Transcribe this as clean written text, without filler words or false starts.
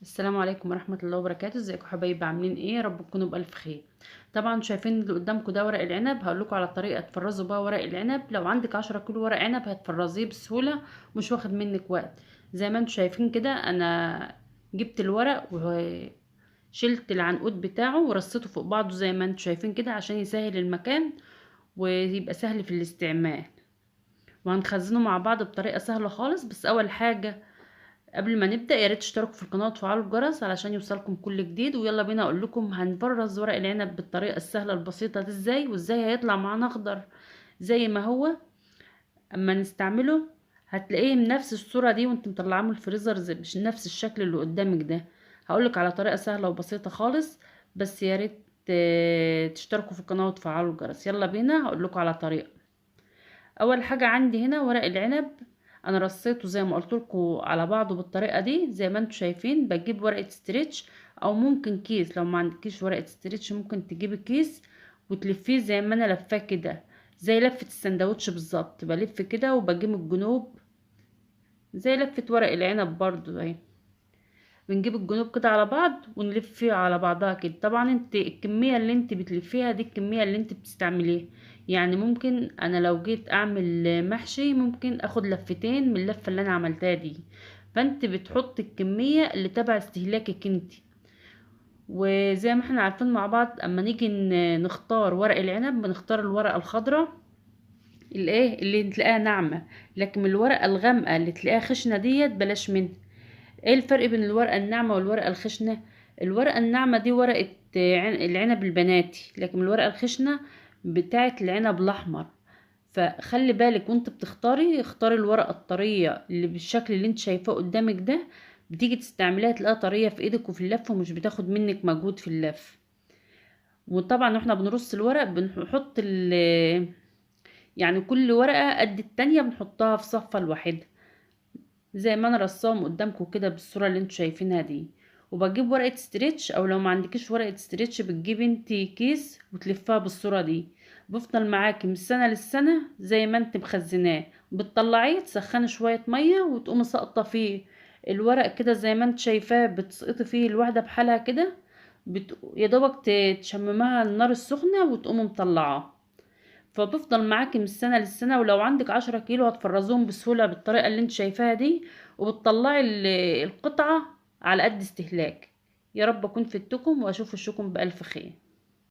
السلام عليكم ورحمة الله وبركاته. ازيكم حبايبي؟ عاملين ايه؟ يا رب تكونوا بألف خير. طبعا شايفين اللي قدامكم ده ورق العنب. هقول لكم على طريقة تفرزوا بقى ورق العنب. لو عندك 10 كيلو ورق عنب هتفرزيه بسهولة، مش واخد منك وقت. زي ما انتم شايفين كده، انا جبت الورق وشلت العنقود بتاعه ورصيته فوق بعضه زي ما انتم شايفين كده، عشان يسهل المكان ويبقى سهل في الاستعمال. وهنخزنه مع بعض بطريقة سهلة خالص. بس اول حاجة قبل ما نبدأ، يا ريت تشتركوا في القناة وتفعلوا الجرس علشان يوصلكم كل جديد. ويلا بينا اقول لكم هنفرز ورق العنب بالطريقة السهلة البسيطة دي ازاي، وازاي هيطلع معانا اخضر زي ما هو اما نستعمله. هتلاقيه من نفس الصورة دي وانت مطلعاه من الفريزر، زي مش نفس الشكل اللي قدامك ده. هقولك على طريقة سهلة وبسيطة خالص، بس يا ريت تشتركوا في القناة وتفعلوا الجرس. يلا بينا هقول لكم على طريقة. اول حاجه عندي هنا ورق العنب، انا رصيته زي ما قلت لكم على بعضه بالطريقه دي زي ما انتم شايفين. بجيب ورقه ستريتش او ممكن كيس، لو ما عندكيش ورقه ستريتش ممكن تجيبي كيس وتلفيه زي ما انا لفاه كده، زي لفه السندوتش بالظبط. بلف كده وبجيب الجنوب زي لفه ورق العنب برضو اهي. بنجيب الجنوب كده على بعض ونلف فيها على بعضها كده. طبعا انت الكمية اللي انت بتلفيها دي الكمية اللي انت بتستعمليها. يعني ممكن انا لو جيت اعمل محشي ممكن اخد لفتين من اللفة اللي انا عملتها دي. فانت بتحط الكمية اللي تبع استهلاكك انت. وزي ما احنا عارفين مع بعض، اما نيجي نختار ورق العنب بنختار الورقة الخضراء الايه اللي تلاقيها ناعمة. لكن الورقة الغامقة اللي تلاقيها خشنة ديت بلاش منها. ايه الفرق بين الورقة الناعمة والورقة الخشنة؟ الورقة الناعمة دي ورقة العنب البناتي، لكن الورقة الخشنة بتاعت العنب الأحمر. فخلي بالك وانت بتختاري، اختاري الورقة الطرية اللي بالشكل اللي انت شايفاه قدامك ده. بتيجي تستعمليها تلاقيها طرية في ايدك وفي اللف، ومش بتاخد منك مجهود في اللف. وطبعا واحنا بنرص الورق بنحط يعني كل ورقة قد التانية بنحطها في صفة لوحدها زي ما انا رسام قدامكم كده بالصورة اللي انتوا شايفينها دي. وبجيب ورقة ستريتش، او لو ما عندكيش ورقة ستريتش بتجيب انتي كيس وتلفها بالصورة دي. بفضل معاكي من السنة للسنة زي ما انت مخزناه. بتطلعيه تسخني شوية مية وتقومي ساقطة فيه الورق كده زي ما انت شايفاه. بتسقطي فيه الواحدة بحالها كده. يا دوبك تشممها النار السخنة وتقومي مطلعاه. فبفضل معاكي من السنة للسنة. ولو عندك 10 كيلو هتفرزوهم بسهولة بالطريقة اللي انت شايفاها دي. وبتطلعي القطعة على قد استهلاك. يا رب اكون فدتكم واشوف وشكم بألف خير.